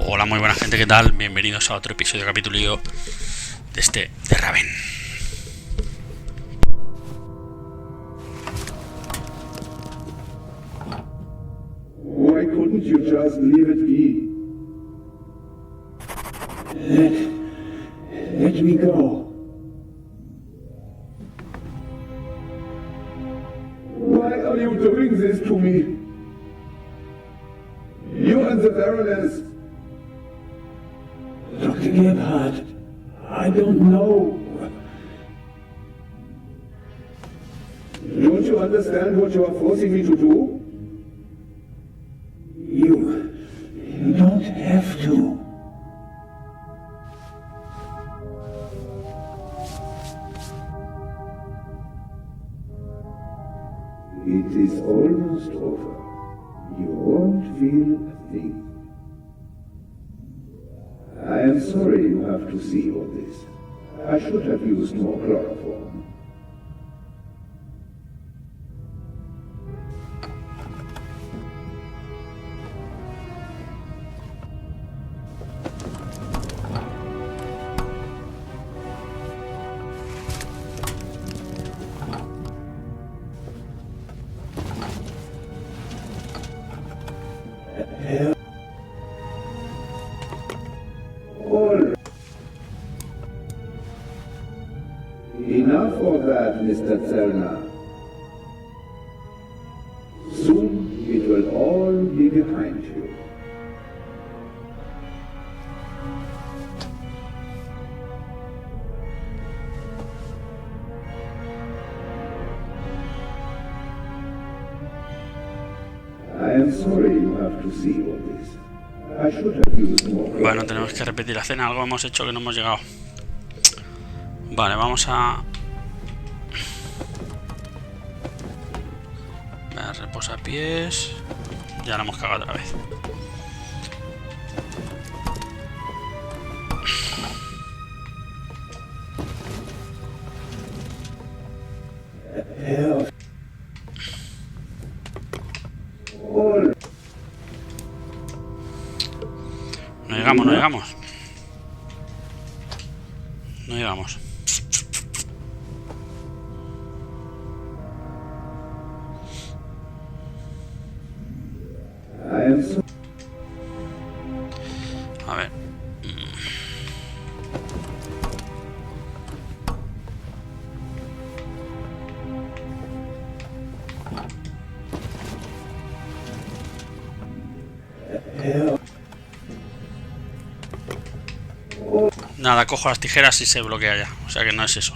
Hola, muy buena gente, ¿qué tal? Bienvenidos a otro episodio capítulo de Raven. Why couldn't you just leave it be? Let me go. Why are you doing this to me? You and the Baroness. Dr. Gebhardt, I don't know. Don't you understand what you are forcing me to do? You don't have to. It is almost over. You won't feel a thing. I am sorry you have to see all this. I should have used more chloroform. Enough of that, Mr. Zellner. Soon it will all be behind you. I am sorry you have to see all this. I should have used more. Bueno, tenemos que repetir la cena, algo hemos hecho que no hemos llegado. Vale, vamos a... reposapiés. Ya la hemos cagado otra vez. No llegamos, no llegamos. No llegamos. A ver. Nada, cojo las tijeras y se bloquea ya. O sea que no es eso.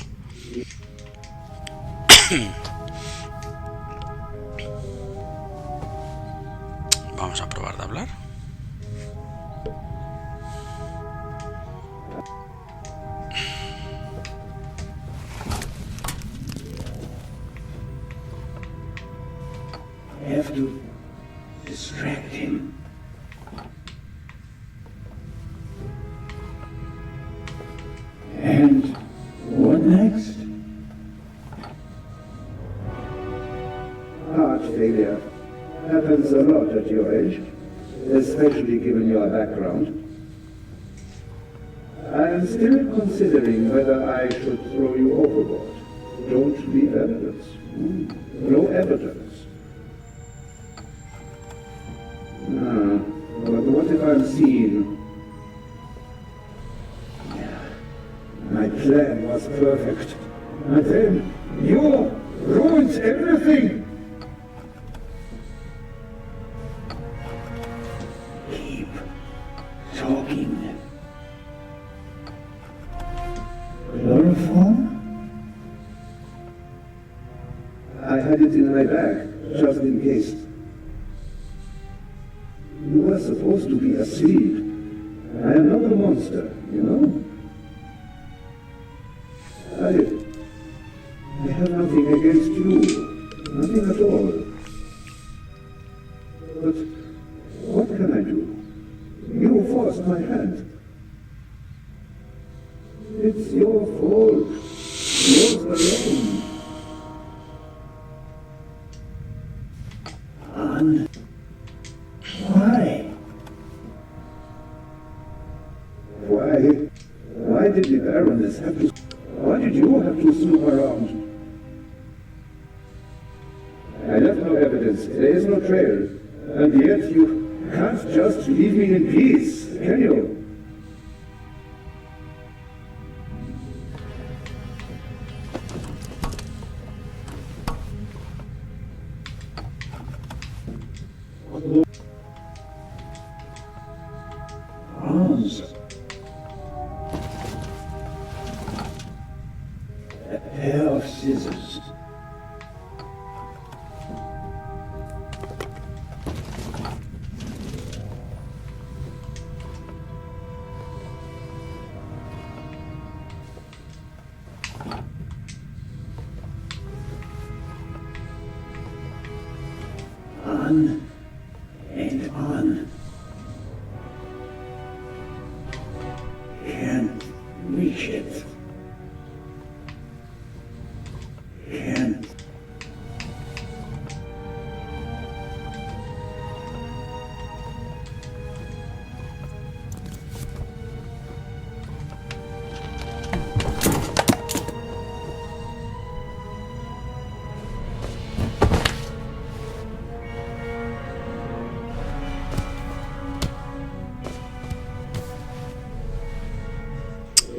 Vamos a probar de hablar. I have to distract him. And what next? Heart failure happens a lot at your age, especially given your background. I am still considering whether I should throw you overboard. Don't leave evidence. No evidence. But what if I'm seen? My plan was perfect. And then you ruined everything! Keep talking. Chloroform? I had it in my bag, just in case. You were supposed to be asleep. I am not a monster, you know? I have nothing against you. Nothing at all. But what can I do? You forced my hand. It's your fault. Yours alone. Why? Why did the Baroness have to... Why did you have to snoop around? I left no evidence. There is no trail. And yet you can't just leave me in peace, can you? Bronze. A pair of scissors. On and on. Can't reach it. Can't.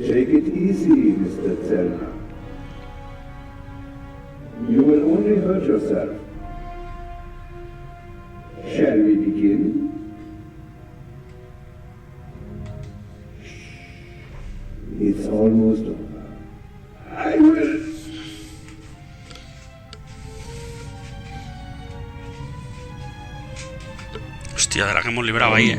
Take it easy, Mr. Zellner. You will only hurt yourself. Shall we begin? It's almost over. I will... Hostia, de la que hemos librado ahí,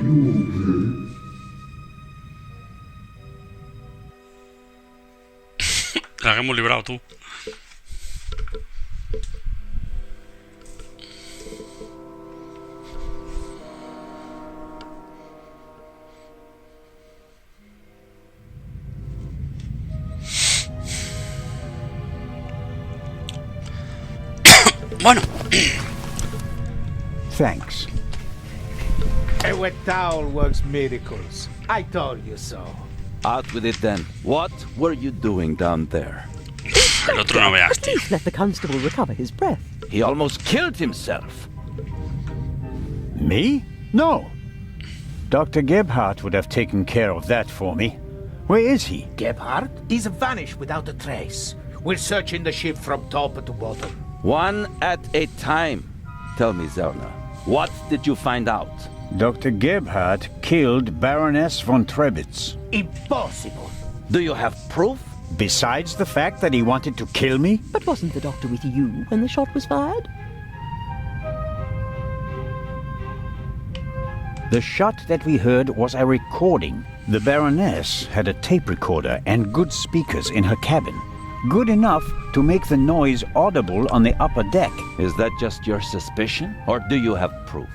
La que hemos librado tú. Bueno. Thanks. A wet towel works miracles. I told you so. Out with it then. What were you doing down there? El otro no veas, tío. Please let the constable recover his breath. He almost killed himself. Me? No. Dr. Gebhardt would have taken care of that for me. Where is he? Gebhardt is vanished without a trace. We're searching the ship from top to bottom. One at a time. Tell me, Zellner, what did you find out? Dr. Gebhardt killed Baroness von Trebitz. Impossible. Do you have proof? Besides the fact that he wanted to kill me? But wasn't the doctor with you when the shot was fired? The shot that we heard was a recording. The Baroness had a tape recorder and good speakers in her cabin. Good enough to make the noise audible on the upper deck. Is that just your suspicion, or do you have proof?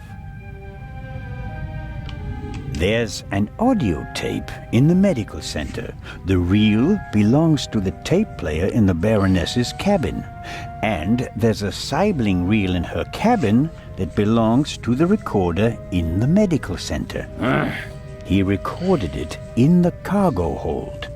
There's an audio tape in the medical center. The reel belongs to the tape player in the Baroness's cabin. And there's a sibling reel in her cabin that belongs to the recorder in the medical center. He recorded it in the cargo hold.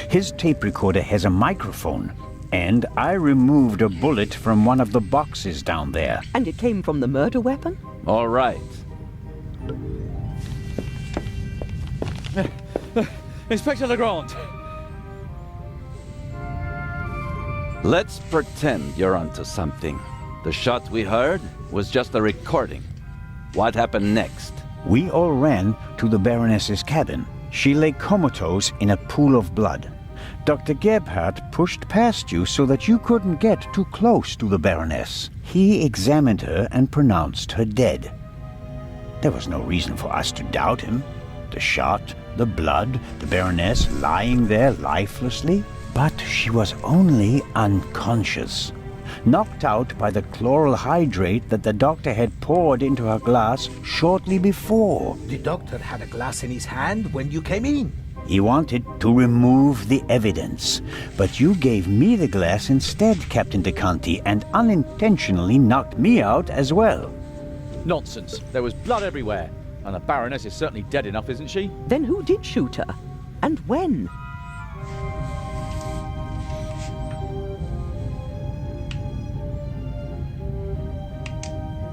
His tape recorder has a microphone, and I removed a bullet from one of the boxes down there. And it came from the murder weapon? All right. Inspector Legrand. Let's pretend you're onto something. The shot we heard was just a recording. What happened next? We all ran to the Baroness's cabin. She lay comatose in a pool of blood. Dr. Gebhardt pushed past you so that you couldn't get too close to the Baroness. He examined her and pronounced her dead. There was no reason for us to doubt him. The shot, the blood, the Baroness lying there lifelessly. But she was only unconscious, knocked out by the chloral hydrate that the doctor had poured into her glass shortly before. The doctor had a glass in his hand when you came in. He wanted to remove the evidence, but you gave me the glass instead, Captain DeConti, and unintentionally knocked me out as well. Nonsense. There was blood everywhere. And the Baroness is certainly dead enough, isn't she? Then who did shoot her? And when?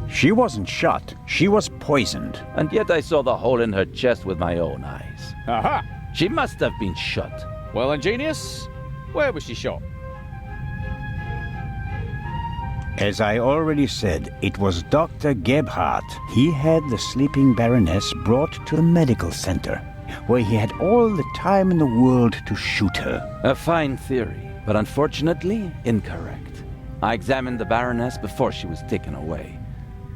She wasn't shot, she was poisoned. And yet I saw the hole in her chest with my own eyes. Aha! She must have been shot. Well, ingenious. Where was she shot? As I already said, it was Dr. Gebhardt. He had the sleeping Baroness brought to the medical center, where he had all the time in the world to shoot her. A fine theory, but unfortunately incorrect. I examined the Baroness before she was taken away.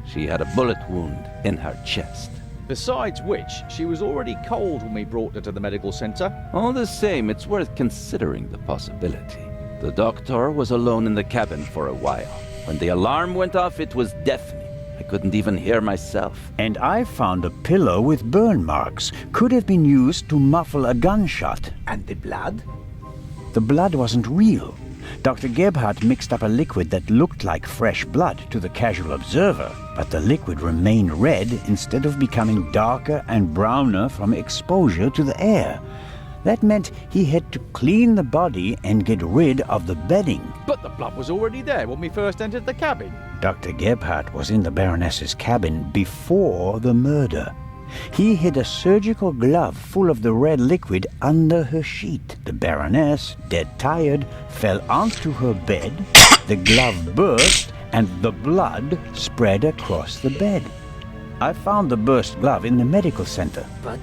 She had a bullet wound in her chest. Besides which, she was already cold when we brought her to the medical center. All the same, it's worth considering the possibility. The doctor was alone in the cabin for a while. When the alarm went off, it was deafening. I couldn't even hear myself. And I found a pillow with burn marks. Could have been used to muffle a gunshot. And the blood? The blood wasn't real. Dr. Gebhardt mixed up a liquid that looked like fresh blood to the casual observer, but the liquid remained red instead of becoming darker and browner from exposure to the air. That meant he had to clean the body and get rid of the bedding. But the blood was already there when we first entered the cabin. Dr. Gebhardt was in the Baroness's cabin before the murder. He hid a surgical glove full of the red liquid under her sheet. The Baroness, dead tired, fell onto her bed, the glove burst, and the blood spread across the bed. I found the burst glove in the medical center. But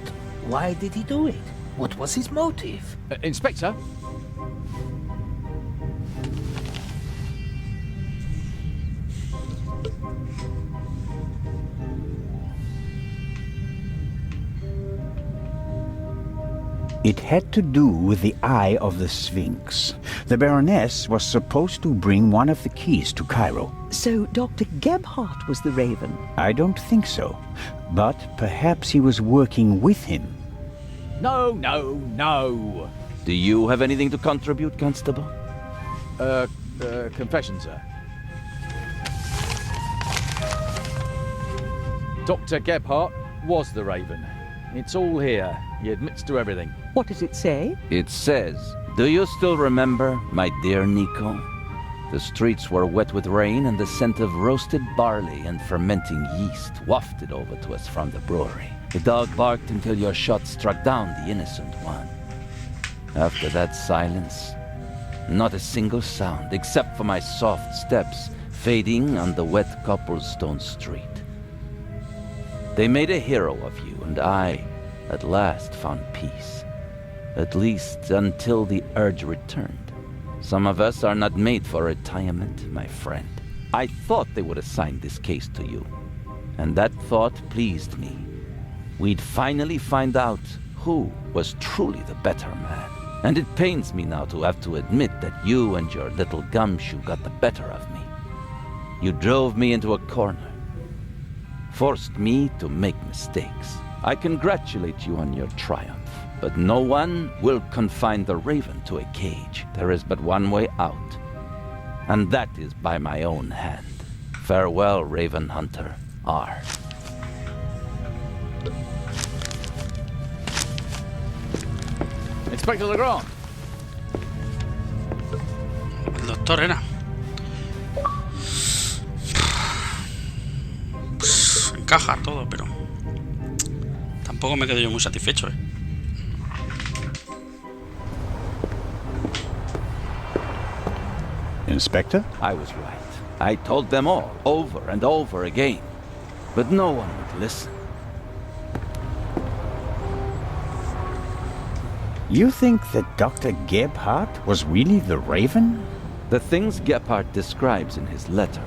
why did he do it? What was his motive? Inspector? It had to do with the Eye of the Sphinx. The Baroness was supposed to bring one of the keys to Cairo. So Dr. Gebhardt was the Raven. I don't think so, but perhaps he was working with him. No, no, no. Do you have anything to contribute, Constable? Confession, sir. Dr. Gebhardt was the Raven. It's all here. He admits to everything. What does it say? It says, "Do you still remember, my dear Nico? The streets were wet with rain and the scent of roasted barley and fermenting yeast wafted over to us from the brewery. The dog barked until your shot struck down the innocent one. After that silence, not a single sound except for my soft steps fading on the wet cobblestone street. They made a hero of you, and I, at last, found peace. At least until the urge returned. Some of us are not made for retirement, my friend. I thought they would assign this case to you, and that thought pleased me. We'd finally find out who was truly the better man. And it pains me now to have to admit that you and your little gumshoe got the better of me. You drove me into a corner, forced me to make mistakes. I congratulate you on your triumph, but no one will confine the Raven to a cage. There is but one way out, and that is by my own hand. Farewell, Raven Hunter R. Inspector Legrand. El doctor era. Pues encaja todo, pero tampoco me quedo yo muy satisfecho, Inspector? I was right. I told them all, over and over again. But no one would listen. You think that Dr. Gebhardt was really the Raven? The things Gebhardt describes in his letter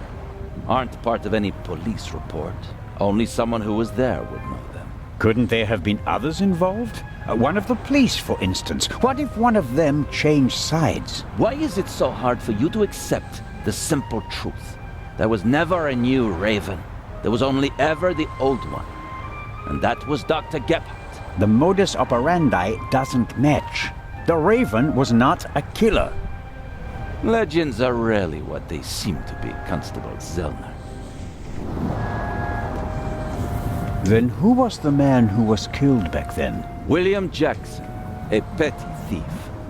aren't part of any police report. Only someone who was there would know them. Couldn't there have been others involved? One of the police, for instance. What if one of them changed sides? Why is it so hard for you to accept the simple truth? There was never a new Raven. There was only ever the old one. And that was Dr. Gebhardt. The modus operandi doesn't match. The Raven was not a killer. Legends are rarely what they seem to be, Constable Zellner. Then who was the man who was killed back then? William Jackson. A petty thief.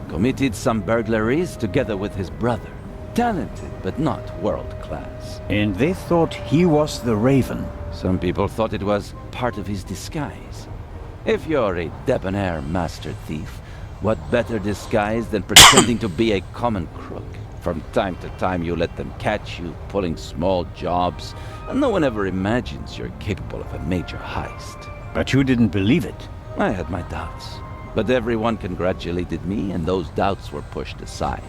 Committed some burglaries together with his brother. Talented, but not world-class. And they thought he was the Raven. Some people thought it was part of his disguise. If you're a debonair master thief, what better disguise than pretending to be a common crook? From time to time you let them catch you pulling small jobs, and no one ever imagines you're capable of a major heist. But you didn't believe it. I had my doubts, but everyone congratulated me and those doubts were pushed aside.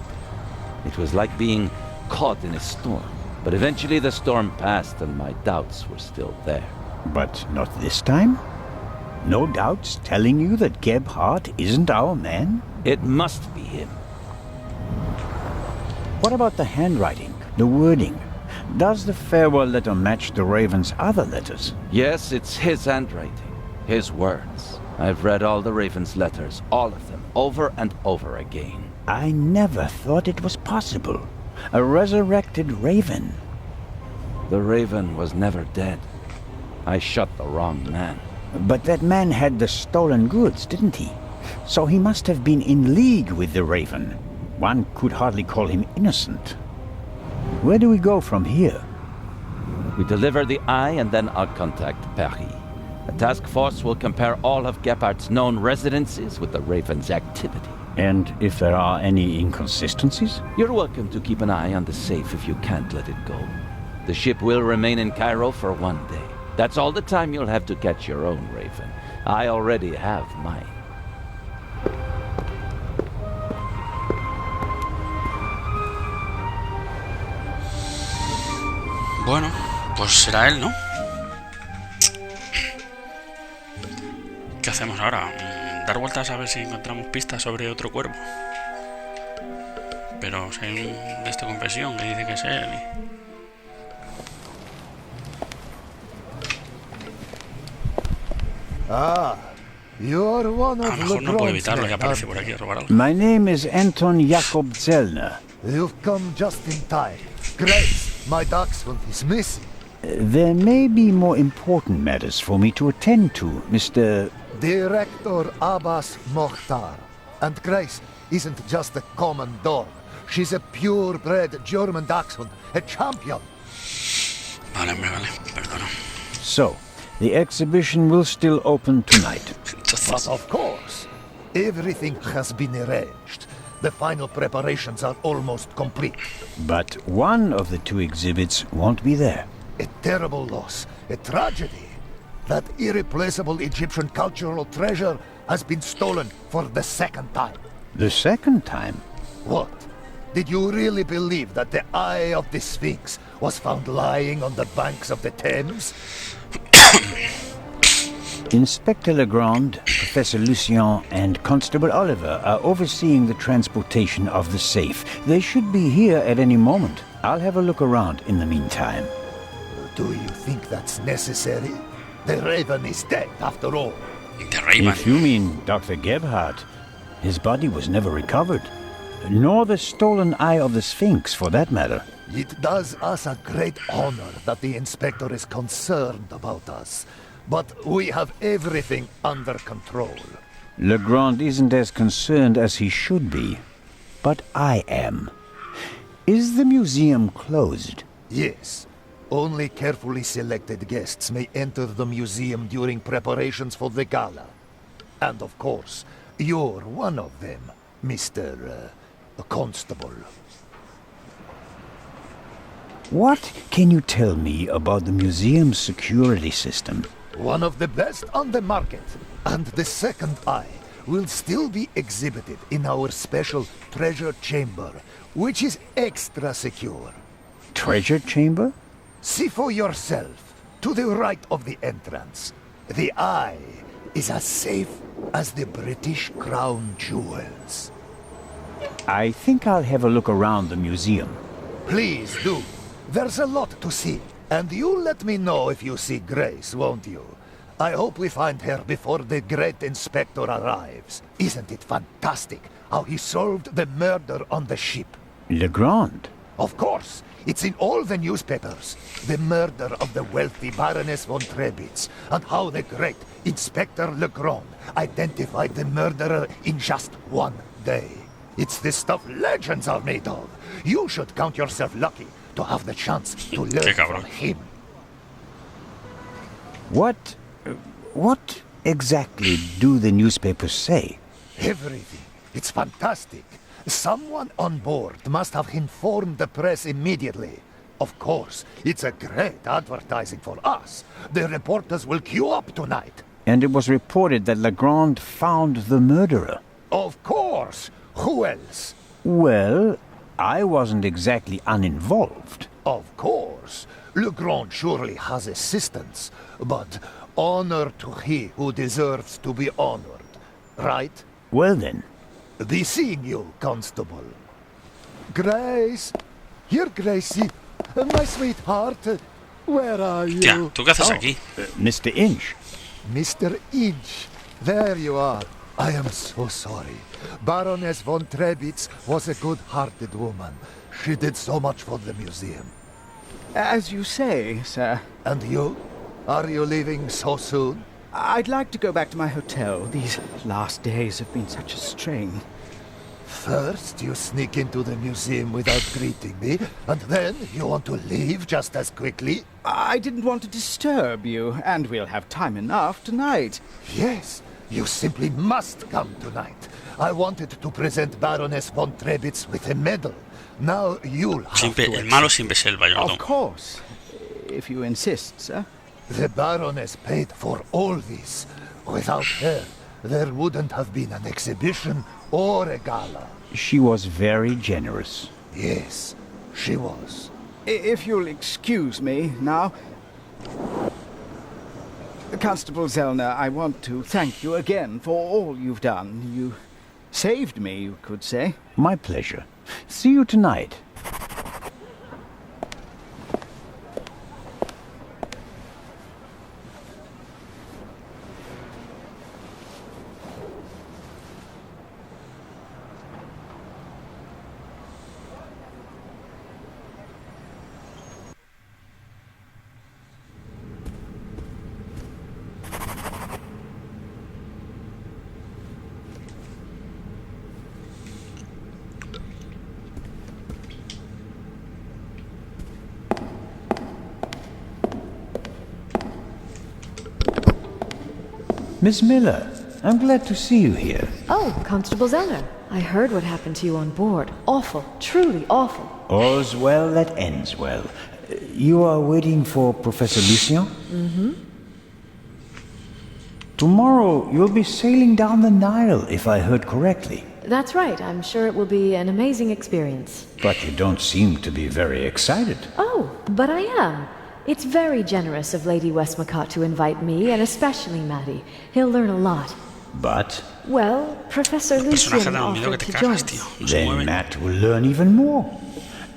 It was like being caught in a storm, but eventually the storm passed and my doubts were still there. But not this time? No doubts telling you that Gebhardt isn't our man? It must be him. What about the handwriting, the wording? Does the farewell letter match the Raven's other letters? Yes, it's his handwriting, his words. I've read all the Raven's letters, all of them, over and over again. I never thought it was possible. A resurrected Raven. The Raven was never dead. I shot the wrong man. But that man had the stolen goods, didn't he? So he must have been in league with the Raven. One could hardly call him innocent. Where do we go from here? We deliver the eye and then I'll contact Paris. A task force will compare all of Gephardt's known residences with the Raven's activity. And if there are any inconsistencies? You're welcome to keep an eye on the safe if you can't let it go. The ship will remain in Cairo for 1 day. That's all the time you'll have to catch your own Raven. I already have mine. Bueno, pues será él, ¿no? ¿Qué hacemos ahora? Dar vueltas a ver si encontramos pistas sobre otro cuervo. Pero si hay un de esta confesión que dice que es él. You're one A lo of mejor no puedo Legrand's evitarlo y men, aparece aren't por aquí a robar algo. My name is Anton Jakob Zellner. You've come just in time. Grace, my dachshund is missing. There may be more important matters for me to attend to, Mr. Director Abbas Mokhtar. And Grace isn't just a common dog. She's a purebred German dachshund, a champion. Vale, hombre, vale, perdona. So, the exhibition will still open tonight. But Entonces, of course, everything has been arranged. The final preparations are almost complete. But one of the two exhibits won't be there. A terrible loss, a tragedy. That irreplaceable Egyptian cultural treasure has been stolen for the second time. The second time? What? Did you really believe that the Eye of the Sphinx was found lying on the banks of the Thames? Inspector Legrand, Professor Lucien, and Constable Oliver are overseeing the transportation of the safe. They should be here at any moment. I'll have a look around in the meantime. Do you think that's necessary? The Raven is dead, after all. de Raven. If you mean Dr. Gebhardt, his body was never recovered. Nor the stolen eye of the Sphinx, for that matter. It does us a great honor that the Inspector is concerned about us. But we have everything under control. Legrand isn't as concerned as he should be. But I am. Is the museum closed? Yes. Only carefully selected guests may enter the museum during preparations for the gala. And of course, you're one of them, Mr. Constable. What can you tell me about the museum's security system? One of the best on the market. And the second eye will still be exhibited in our special treasure chamber, which is extra secure. Treasure chamber? See for yourself, to the right of the entrance. The eye is as safe as the British Crown jewels. I think I'll have a look around the museum. Please do. There's a lot to see. And you let me know if you see Grace, won't you? I hope we find her before the great inspector arrives. Isn't it fantastic how he solved the murder on the ship? Legrand? Of course. It's in all the newspapers. The murder of the wealthy Baroness von Trebitz, and how the great Inspector Legrand identified the murderer in just one day. It's the stuff legends are made of. You should count yourself lucky to have the chance to learn from him. What exactly do the newspapers say? Everything. It's fantastic. Someone on board must have informed the press immediately. Of course, it's a great advertising for us. The reporters will queue up tonight. And it was reported that Legrand found the murderer. Of course! Who else? Well, I wasn't exactly uninvolved. Of course. Legrand surely has assistants, but honor to he who deserves to be honored. Right? Well then. Be seeing you, Constable. Grace! Here, Gracie. My sweetheart. Where are you? Tía, ¿tú qué haces aquí? Mr. Inch. Mr. Inch. There you are. I am so sorry. Baroness von Trebitz was a good-hearted woman. She did so much for the museum. As you say, sir. And you? Are you leaving so soon? I'd like to go back to my hotel. These last days have been such a strain. First, you sneak into the museum without greeting me, and then you want to leave just as quickly? I didn't want to disturb you, and we'll have time enough tonight. Yes, you simply must come tonight. I wanted to present Baroness von Trebitz with a medal. Now you'll have to El malo siempre es el mayordomo. Of course, if you insist, sir. The Baroness paid for all this. Without her, there wouldn't have been an exhibition or a gala. She was very generous. Yes, she was. If you'll excuse me now. Constable Zellner, I want to thank you again for all you've done. You saved me, you could say. My pleasure. See you tonight. Miss Miller, I'm glad to see you here. Oh, Constable Zellner. I heard what happened to you on board. Awful. Truly awful. All's well that ends well. You are waiting for Professor Lucien? Mm-hmm. Tomorrow you'll be sailing down the Nile, if I heard correctly. That's right. I'm sure it will be an amazing experience. But you don't seem to be very excited. Oh, but I am. It's very generous of Lady Westmacott to invite me, and especially Maddie. He'll learn a lot. But? Well, Professor Lucien offered to join us. Then Matt will learn even more.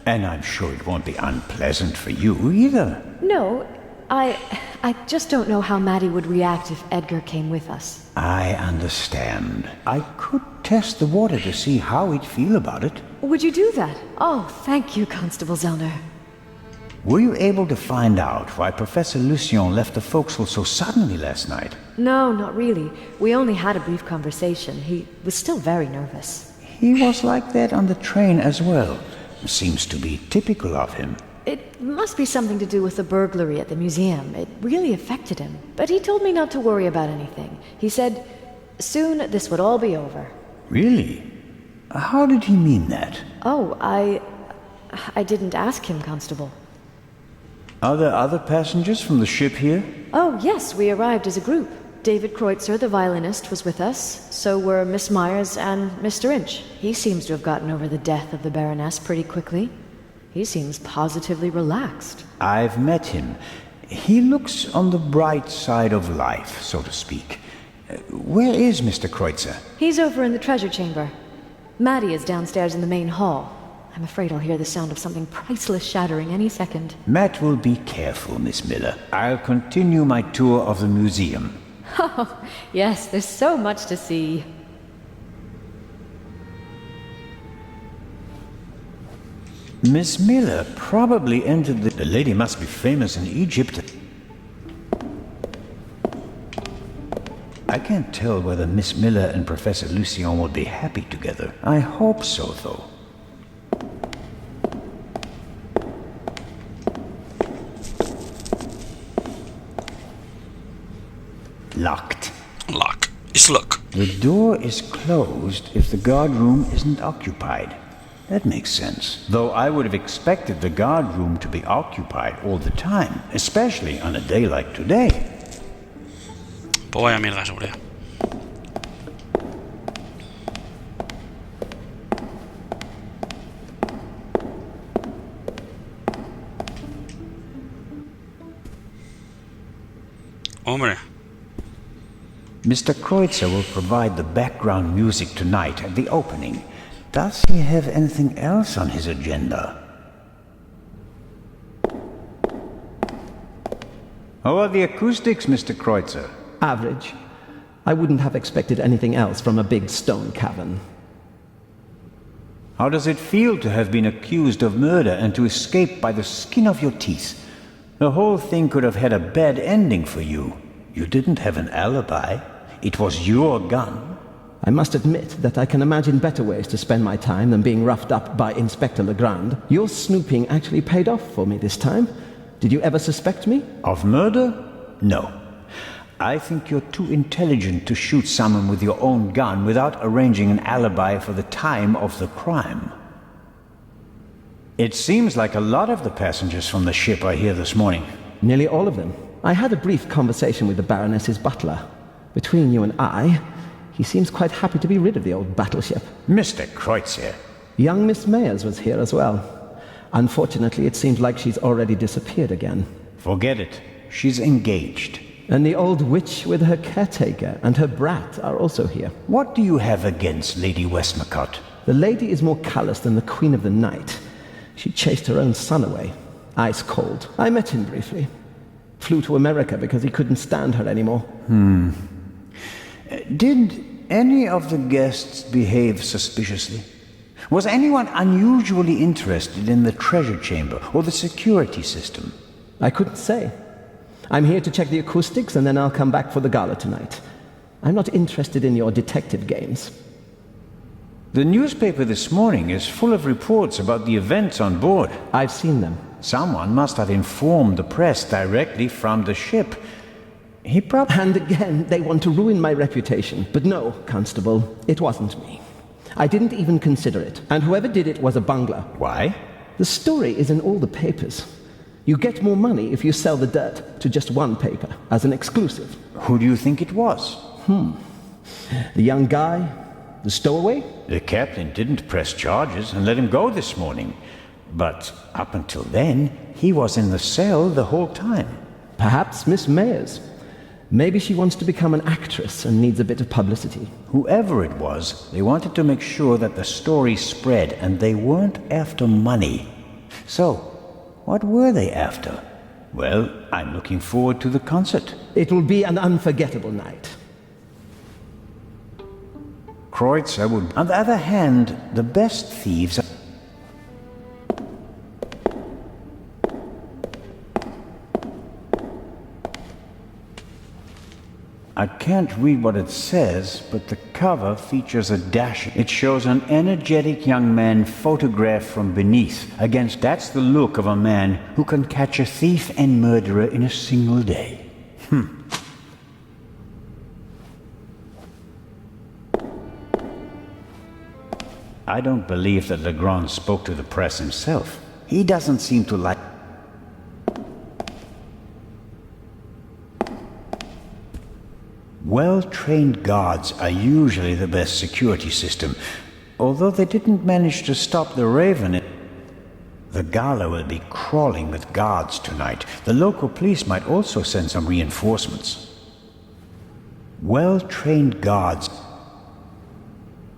And I'm sure it won't be unpleasant for you either. No, I just don't know how Maddie would react if Edgar came with us. I understand. I could test the water to see how he'd feel about it. Would you do that? Oh, thank you, Constable Zellner. Were you able to find out why Professor Lucien left the forecastle so suddenly last night? No, not really. We only had a brief conversation. He was still very nervous. He was like that on the train as well. Seems to be typical of him. It must be something to do with the burglary at the museum. It really affected him. But he told me not to worry about anything. He said, soon this would all be over. Really? How did he mean that? Oh, I didn't ask him, Constable. Are there other passengers from the ship here? Oh, yes, we arrived as a group. David Kreutzer, the violinist, was with us. So were Miss Myers and Mr. Inch. He seems to have gotten over the death of the Baroness pretty quickly. He seems positively relaxed. I've met him. He looks on the bright side of life, so to speak. Where is Mr. Kreutzer? He's over in the treasure chamber. Maddie is downstairs in the main hall. I'm afraid I'll hear the sound of something priceless shattering any second. Matt will be careful, Miss Miller. I'll continue my tour of the museum. Oh, yes, there's so much to see. Miss Miller probably entered the lady must be famous in Egypt. I can't tell whether Miss Miller and Professor Lucien will be happy together. I hope so, though. Locked. Lock. It's lock. The door is closed if the guard room isn't occupied. That makes sense. Though I would have expected the guard room to be occupied all the time, especially on a day like today. Pues vaya mierda de seguridad. Hombre. Mr. Kreutzer will provide the background music tonight at the opening. Does he have anything else on his agenda? How are the acoustics, Mr. Kreutzer? Average. I wouldn't have expected anything else from a big stone cavern. How does it feel to have been accused of murder and to escape by the skin of your teeth? The whole thing could have had a bad ending for you. You didn't have an alibi. It was your gun. I must admit that I can imagine better ways to spend my time than being roughed up by Inspector Legrand. Your snooping actually paid off for me this time. Did you ever suspect me? Of murder? No. I think you're too intelligent to shoot someone with your own gun without arranging an alibi for the time of the crime. It seems like a lot of the passengers from the ship are here this morning. Nearly all of them. I had a brief conversation with the Baroness's butler. Between you and I, he seems quite happy to be rid of the old battleship. Mr. Kreutzer. Young Miss Mayers was here as well. Unfortunately, it seems like she's already disappeared again. Forget it. She's engaged. And the old witch with her caretaker and her brat are also here. What do you have against Lady Westmacott? The lady is more callous than the Queen of the Night. She chased her own son away. Ice cold. I met him briefly. Flew to America because he couldn't stand her anymore. Did any of the guests behave suspiciously? Was anyone unusually interested in the treasure chamber or the security system? I couldn't say. I'm here to check the acoustics and then I'll come back for the gala tonight. I'm not interested in your detective games. The newspaper this morning is full of reports about the events on board. I've seen them. Someone must have informed the press directly from the ship. And again, they want to ruin my reputation. But no, Constable, it wasn't me. I didn't even consider it. And whoever did it was a bungler. Why? The story is in all the papers. You get more money if you sell the dirt to just one paper, as an exclusive. Who do you think it was? The young guy? The stowaway? The captain didn't press charges and let him go this morning. But up until then, he was in the cell the whole time. Perhaps Miss Mayers. Maybe she wants to become an actress and needs a bit of publicity. Whoever it was, they wanted to make sure that the story spread, and they weren't after money. So, what were they after? Well, I'm looking forward to the concert. It will be an unforgettable night. Kreutzer would... On the other hand, the best thieves are... I can't read what it says, but the cover features a dash. It shows an energetic young man photographed from beneath. That's the look of a man who can catch a thief and murderer in a single day. I don't believe that Legrand spoke to the press himself. He doesn't seem to like... Well-trained guards are usually the best security system. Although they didn't manage to stop the Raven, the gala will be crawling with guards tonight. The local police might also send some reinforcements. Well-trained guards,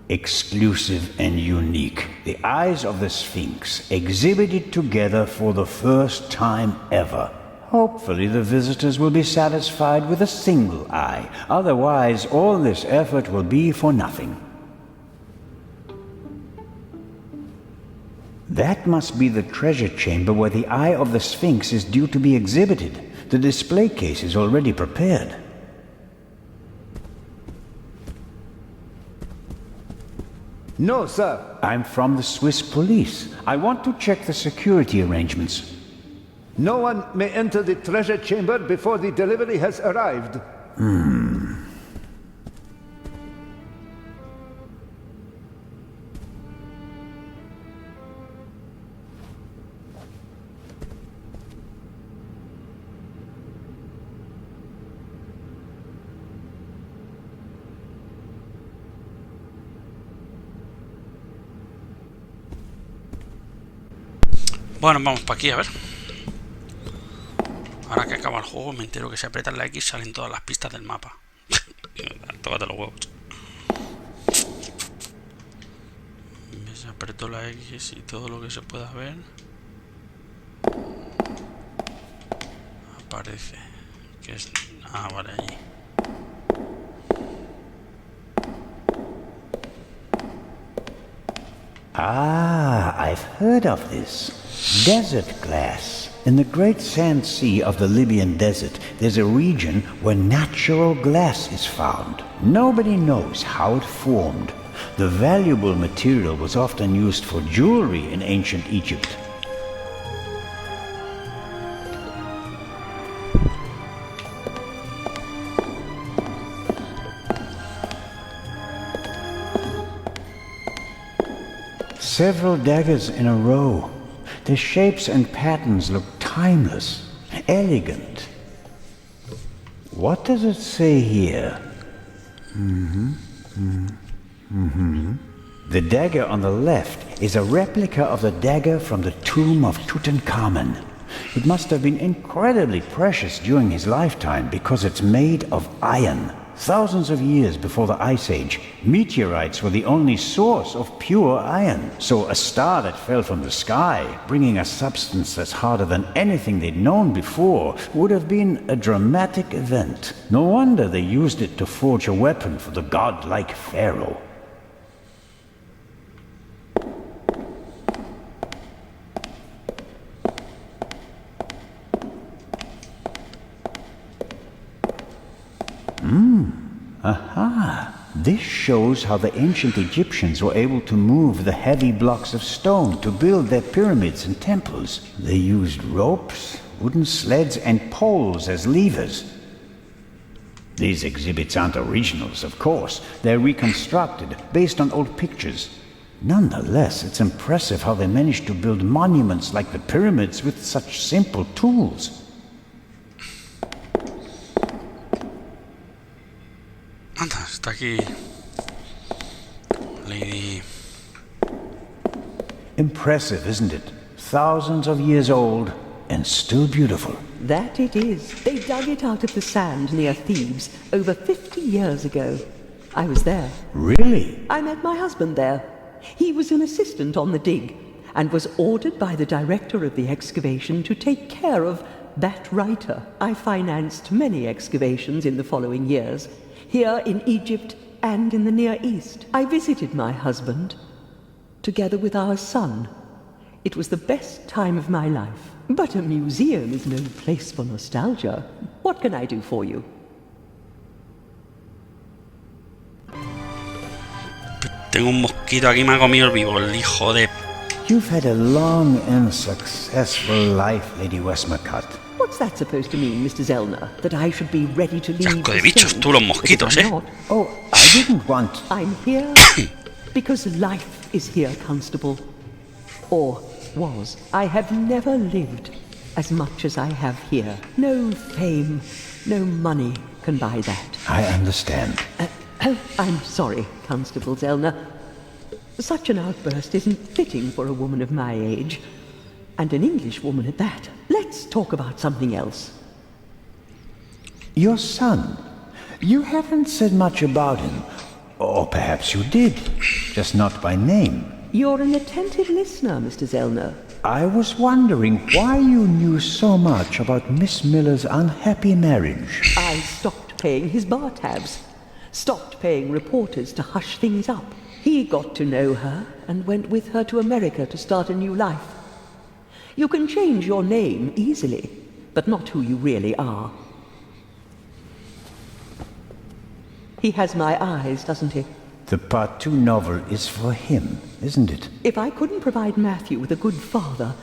exclusive and unique. The eyes of the Sphinx exhibited together for the first time ever. Hopefully the visitors will be satisfied with a single eye. Otherwise, all this effort will be for nothing. That must be the treasure chamber where the Eye of the Sphinx is due to be exhibited. The display case is already prepared. No, sir. I'm from the Swiss police. I want to check the security arrangements. No one may enter the treasure chamber before the delivery has arrived. Bueno, vamos para aquí, a ver. Ahora que acaba el juego me entero que si aprietas la X salen todas las pistas del mapa. Tócate los huevos. ¿Ves? Aprieto la X y todo lo que se pueda ver aparece. Que es... Ah, vale, allí. Ah, I've heard of this. Desert glass. In the great sand sea of the Libyan desert, there's a region where natural glass is found. Nobody knows how it formed. The valuable material was often used for jewelry in ancient Egypt. Several daggers in a row. Their shapes and patterns look timeless, elegant. What does it say here? The dagger on the left is a replica of the dagger from the tomb of Tutankhamun. It must have been incredibly precious during his lifetime because it's made of iron. Thousands of years before the Ice Age, meteorites were the only source of pure iron. So a star that fell from the sky, bringing a substance that's harder than anything they'd known before, would have been a dramatic event. No wonder they used it to forge a weapon for the godlike pharaoh. Aha! This shows how the ancient Egyptians were able to move the heavy blocks of stone to build their pyramids and temples. They used ropes, wooden sleds, and poles as levers. These exhibits aren't originals, of course. They're reconstructed, based on old pictures. Nonetheless, it's impressive how they managed to build monuments like the pyramids with such simple tools. Anda, está aquí Lady. Impressive, isn't it? Thousands of years old and still beautiful. That it is. They dug it out of the sand near Thebes over 50 years ago. I was there. Really? I met my husband there. He was an assistant on the dig and was ordered by the director of the excavation to take care of that writer. I financed many excavations in the following years, here in Egypt and in the Near East. I visited my husband, together with our son. It was the best time of my life. But a museum is no place for nostalgia. What can I do for you? Tengo un mosquito aquí, me ha comido el vivo, el hijo de... You've had a long and successful life, Lady Westmacott. What's that supposed to mean, Mr. Zellner? That I should be ready to leave Asco de the bichos, stage? tú los mosquitos, Because I'm not. Oh, I didn't want... I'm here because life is here, Constable. Or was. I have never lived as much as I have here. No fame, no money can buy that. I understand. I'm sorry, Constable Zellner. Such an outburst isn't fitting for a woman of my age. And an English woman at that. Let's talk about something else. Your son. You haven't said much about him. Or perhaps you did, just not by name. You're an attentive listener, Mr. Zellner. I was wondering why you knew so much about Miss Miller's unhappy marriage. I stopped paying his bar tabs. Stopped paying reporters to hush things up. He got to know her and went with her to America to start a new life. You can change your name easily, but not who you really are. He has my eyes, doesn't he? The Part 2 novel is for him, isn't it? If I couldn't provide Matthew with a good father,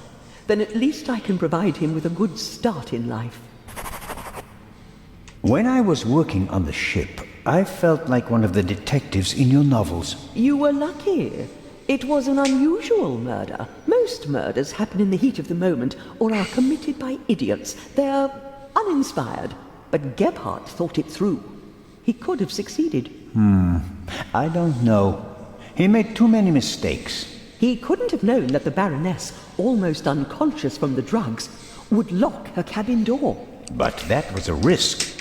then at least I can provide him with a good start in life. When I was working on the ship, I felt like one of the detectives in your novels. You were lucky. It was an unusual murder. Most murders happen in the heat of the moment or are committed by idiots. They're uninspired. But Gebhardt thought it through. He could have succeeded. I don't know. He made too many mistakes. He couldn't have known that the Baroness, almost unconscious from the drugs, would lock her cabin door. But that was a risk.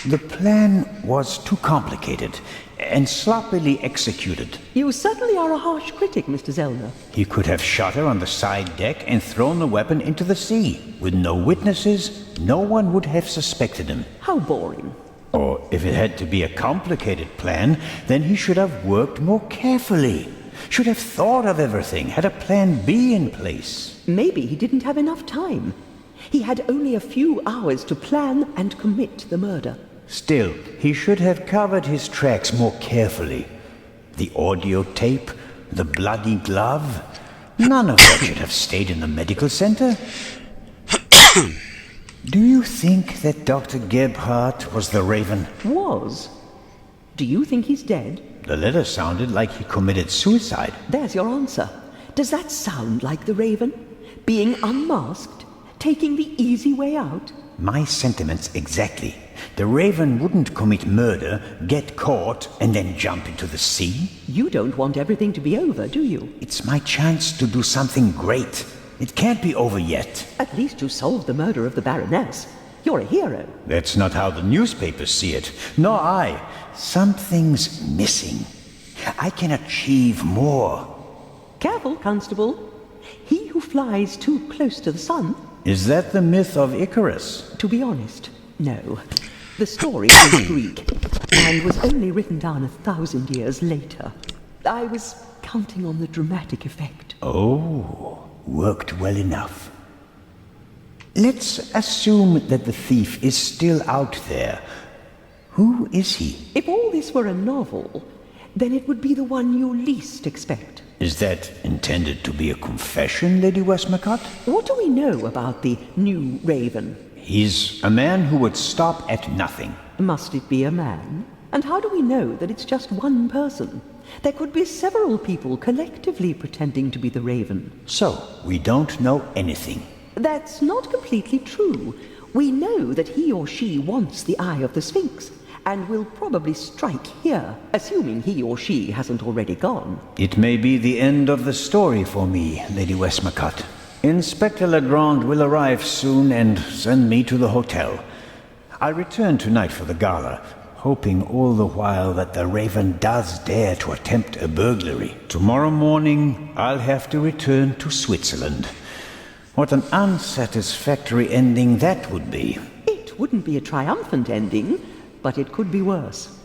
The plan was too complicated and sloppily executed. You certainly are a harsh critic, Mr. Zellner. He could have shot her on the side deck and thrown the weapon into the sea. With no witnesses, no one would have suspected him. How boring. Or if it had to be a complicated plan, then he should have worked more carefully. Should have thought of everything, had a plan B in place. Maybe he didn't have enough time. He had only a few hours to plan and commit the murder. Still, he should have covered his tracks more carefully. The audio tape, the bloody glove, none of that should have stayed in the medical center. Do you think that Dr. Gebhardt was the Raven? Was? Do you think he's dead? The letter sounded like he committed suicide. There's your answer. Does that sound like the Raven? Being unmasked? Taking the easy way out? My sentiments exactly. The Raven wouldn't commit murder, get caught, and then jump into the sea. You don't want everything to be over, do you? It's my chance to do something great. It can't be over yet. At least you solved the murder of the Baroness. You're a hero. That's not how the newspapers see it. Nor I. Something's missing. I can achieve more. Careful, Constable. He who flies too close to the sun... Is that the myth of Icarus? To be honest, no. The story is Greek, and was only written down 1,000 years later. I was counting on the dramatic effect. Oh, worked well enough. Let's assume that the thief is still out there. Who is he? If all this were a novel, then it would be the one you least expect. Is that intended to be a confession, Lady Westmacott? What do we know about the new Raven? He's a man who would stop at nothing. Must it be a man? And how do we know that it's just one person? There could be several people collectively pretending to be the Raven. So, we don't know anything. That's not completely true. We know that he or she wants the Eye of the Sphinx, and will probably strike here, assuming he or she hasn't already gone. It may be the end of the story for me, Lady Westmacott. Inspector Legrand will arrive soon and send me to the hotel. I'll return tonight for the gala, hoping all the while that the Raven does dare to attempt a burglary. Tomorrow morning, I'll have to return to Switzerland. What an unsatisfactory ending that would be. It wouldn't be a triumphant ending, but it could be worse.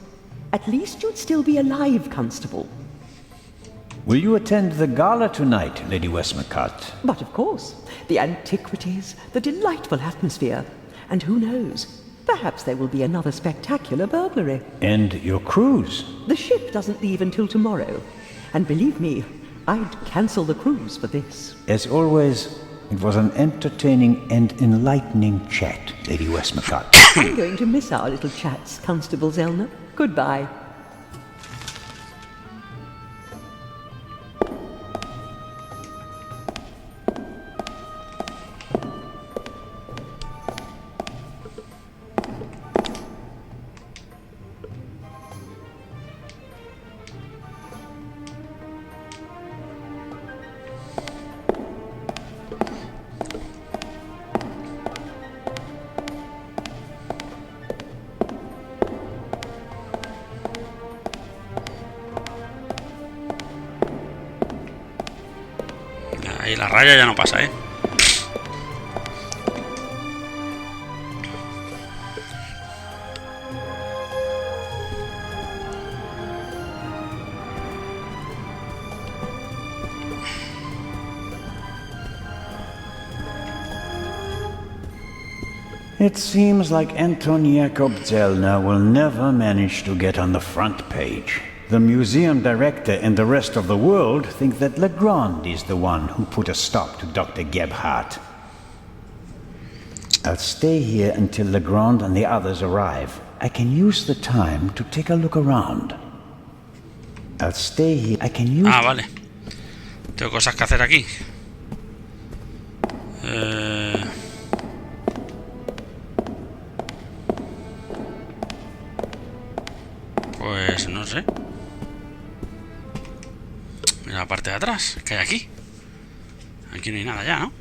At least you'd still be alive, Constable. Will you attend the gala tonight, Lady Westmacott? But of course. The antiquities, the delightful atmosphere. And who knows? Perhaps there will be another spectacular burglary. And your cruise? The ship doesn't leave until tomorrow. And believe me, I'd cancel the cruise for this. As always, it was an entertaining and enlightening chat, Lady Westmacott. I'm going to miss our little chats, Constable Zellner. Goodbye. Ahí la raya ya no pasa, ¿eh? It seems like Anton Jakob Zellner will never manage to get on the front page. The museum director and the rest of the world think that Legrand is the one who put a stop to Dr. Gebhardt. I'll stay here until Legrand and the others arrive. I can use the time to take a look around. I'll stay here. I can use... Ah, vale. Tengo cosas que hacer aquí. Pues no sé. Mira la parte de atrás. ¿Qué hay aquí? Aquí no hay nada ya, ¿no?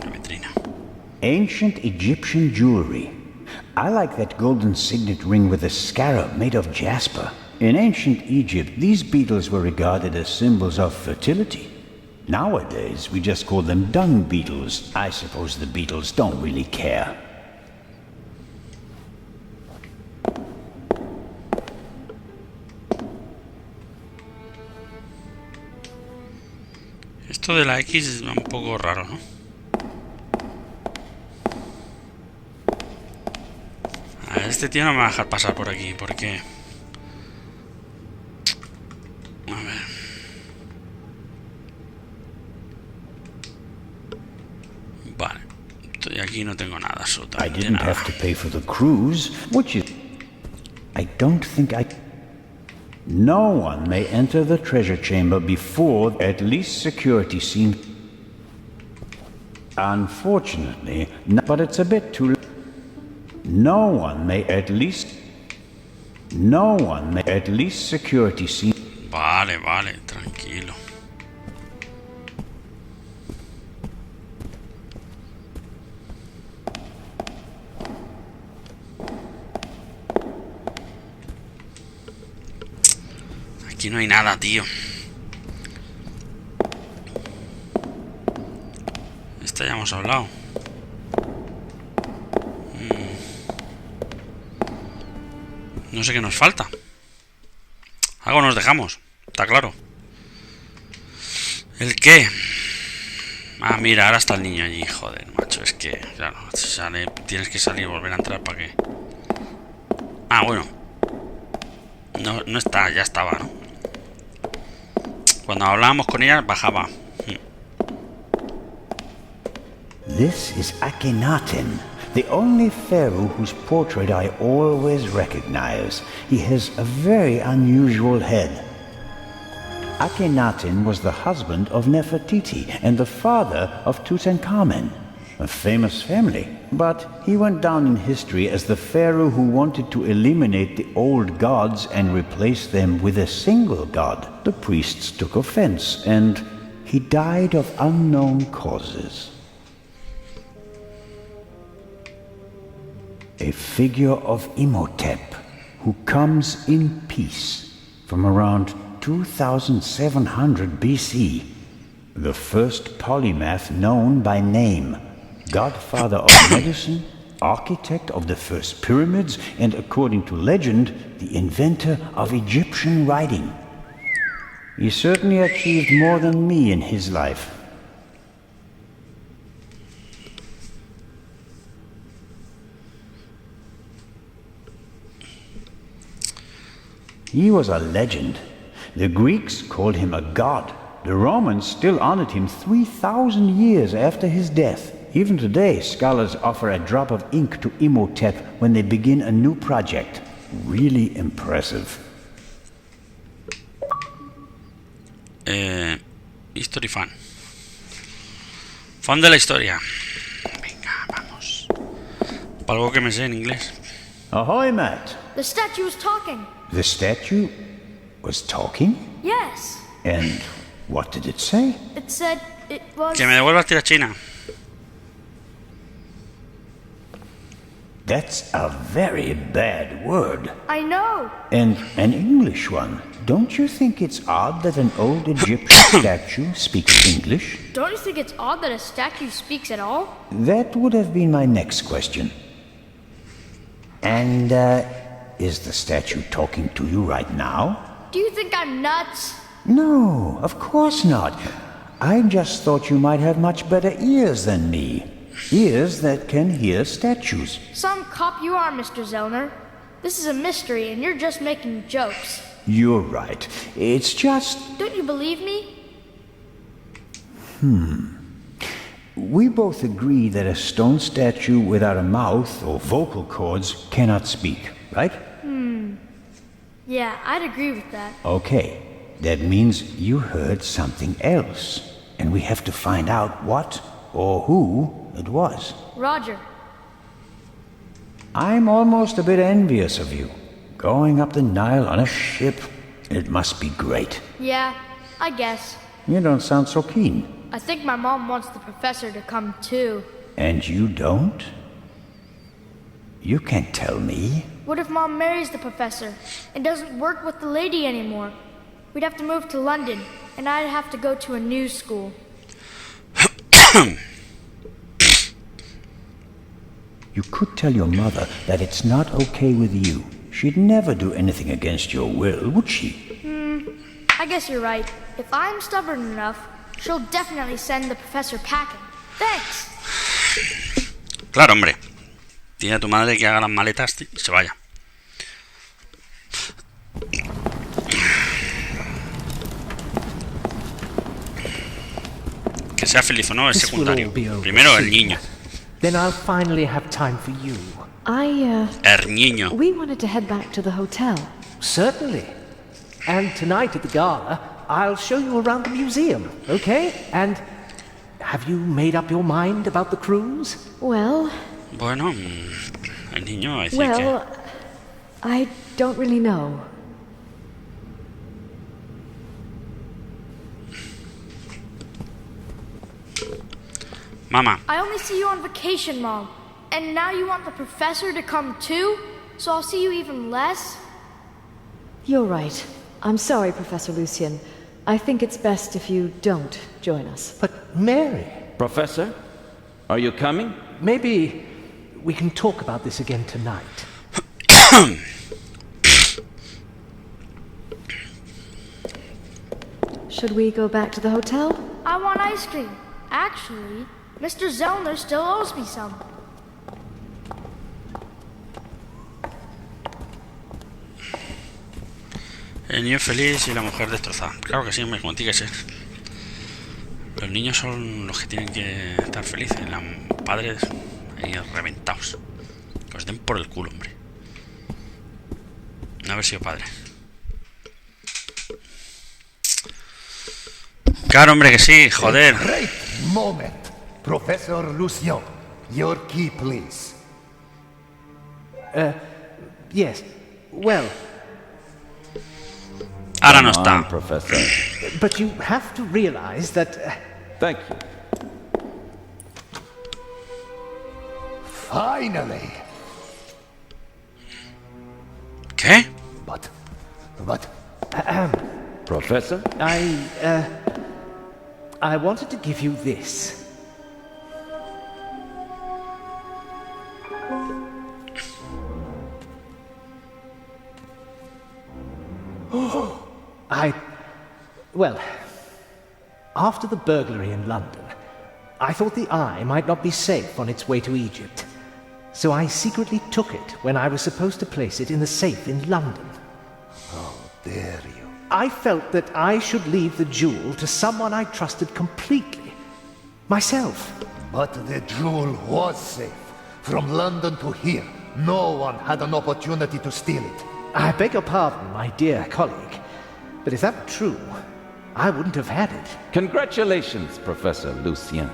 La vitrina. Ancient Egyptian jewelry. I like that golden signet ring with a scarab made of jasper. In ancient Egypt, these beetles were regarded as symbols of fertility. Nowadays, we just call them dung beetles. I suppose the beetles don't really care. Esto de la X es un poco raro, ¿no? A ver, este tío no me va a dejar pasar por aquí, porque... A ver... Vale. Estoy aquí, no tengo nada, I absolutamente didn't nada. have to pay for the cruise, which is... I don't think I... No one may enter the treasure chamber before at least security seems... Unfortunately, but it's a bit too... No one may at least security seems... Vale, vale, tranquilo. Aquí no hay nada, tío. Esta ya hemos hablado. No sé qué nos falta. Algo nos dejamos, está claro. ¿El qué? Ah, mira, ahora está el niño allí. Joder, macho, es que, claro, tienes que salir y volver a entrar para qué. Ah, bueno. No está, ya estaba, ¿no? Cuando hablábamos con ella, bajaba. This is Akhenaten, the only pharaoh whose portrait I always recognize. He has a very unusual head. Akhenaten was the husband of Nefertiti and the father of Tutankhamen, a famous family. But he went down in history as the pharaoh who wanted to eliminate the old gods and replace them with a single god. The priests took offense, and he died of unknown causes. A figure of Imhotep, who comes in peace from around 2700 BC. The first polymath known by name. Godfather of medicine, architect of the first pyramids, and according to legend, the inventor of Egyptian writing. He certainly achieved more than me in his life. He was a legend. The Greeks called him a god. The Romans still honored him 3,000 years after his death. Even today, scholars offer a drop of ink to Imhotep when they begin a new project. Really impressive. History fan. Fan de la historia. Venga, vamos. Para algo que me sé en inglés. Ahoy, Matt. The statue was talking. The statue was talking? Yes. And what did it say? It said it was... Que me devuelvas tira china. That's a very bad word. I know. And an English one. Don't you think it's odd that an old Egyptian statue speaks English? Don't you think it's odd that a statue speaks at all? That would have been my next question. And, is the statue talking to you right now? Do you think I'm nuts? No, of course not. I just thought you might have much better ears than me. Ears that can hear statues. Some cop you are, Mr. Zellner. This is a mystery, and you're just making jokes. You're right. It's just... Don't you believe me? We both agree that a stone statue without a mouth or vocal cords cannot speak, right? Yeah, I'd agree with that. Okay. That means you heard something else. And we have to find out what or who it was. Roger. I'm almost a bit envious of you. Going up the Nile on a ship. It must be great. Yeah, I guess. You don't sound so keen. I think my mom wants the professor to come too. And you don't? You can't tell me. What if Mom marries the professor and doesn't work with the lady anymore? We'd have to move to London, and I'd have to go to a new school. You could tell your mother that it's not okay with you. She'd never do anything against your will, would she? I guess you're right. If I'm stubborn enough, she'll definitely send the professor packing. Thanks. Claro, hombre. Tiene a tu madre que haga las maletas y se vaya. Que sea feliz o no es secundario. Primero el niño. Then I'll finally have time for you. El niño. We wanted to head back to the hotel. Certainly. And tonight at the gala, I'll show you around the museum, okay? And have you made up your mind about the cruise? Well... Bueno, el niño va a decir que... I don't really know. Mama. I only see you on vacation, Mom. And now you want the professor to come too? So I'll see you even less? You're right. I'm sorry, Professor Lucien. I think it's best if you don't join us. But Mary... Professor, are you coming? Maybe we can talk about this again tonight. Should we go back to the hotel? I want ice cream. Actually, Mr. Zellner still owes me some. El niño feliz y la mujer destrozada. Claro que sí, hombre, como tiene que ser. Los niños son los que tienen que estar felices. Los padres ahí reventados. Que os den por el culo, hombre. No haber sido padre. Claro, hombre, que sí, joder. Great moment. Professor Lucien, your key, please. Yes. Well... Ahora no está. Professor. But you have to realize that... Thank you. Finally. ¿Qué? But... Professor? I wanted to give you this. Well, after the burglary in London, I thought the eye might not be safe on its way to Egypt. So I secretly took it when I was supposed to place it in the safe in London. How dare you? I felt that I should leave the jewel to someone I trusted completely. Myself. But the jewel was safe. From London to here, no one had an opportunity to steal it. I beg your pardon, my dear colleague. But if that were true, I wouldn't have had it. Congratulations, Professor Lucien.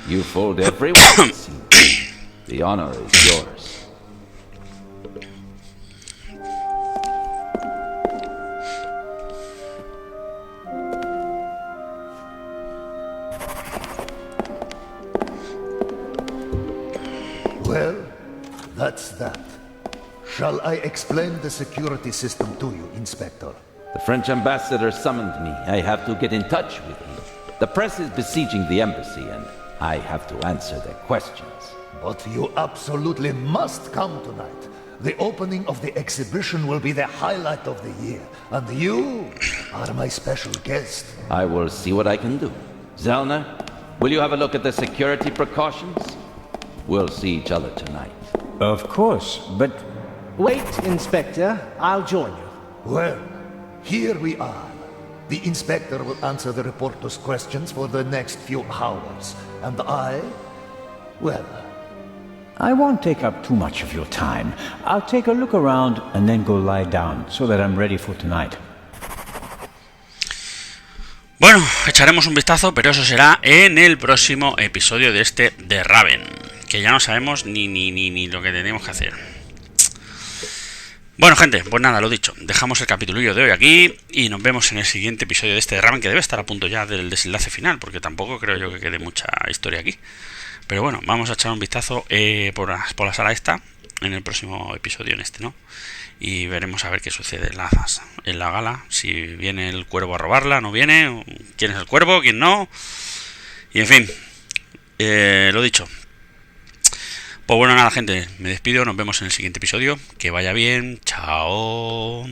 You fooled everyone, it seems. The honor is yours. Well, that's that. Shall I explain the security system to you, Inspector? The French ambassador summoned me. I have to get in touch with him. The press is besieging the embassy, and I have to answer their questions. But you absolutely must come tonight. The opening of the exhibition will be the highlight of the year. And you are my special guest. I will see what I can do. Zelna, will you have a look at the security precautions? We'll see each other tonight. Of course, but... Wait, Inspector. I'll join you. Well, here we are. The Inspector will answer the reporter's questions for the next few hours. And well... I won't take up too much of your time. I'll take a look around and then go lie down, so that I'm ready for tonight. Bueno, echaremos un vistazo, pero eso será en el próximo episodio de este de Raven, que ya no sabemos ni lo que tenemos que hacer. Bueno, gente, pues nada, lo dicho, dejamos el capitulillo de hoy aquí y nos vemos en el siguiente episodio de este de Raven, que debe estar a punto ya del desenlace final, porque tampoco creo yo que quede mucha historia aquí. Pero bueno, vamos a echar un vistazo por la sala esta en el próximo episodio, en este, ¿no? Y veremos a ver qué sucede en la gala, si viene el cuervo a robarla, no viene, quién es el cuervo, quién no, y en fin, lo dicho. Pues bueno, nada, gente, me despido, nos vemos en el siguiente episodio, que vaya bien, chao.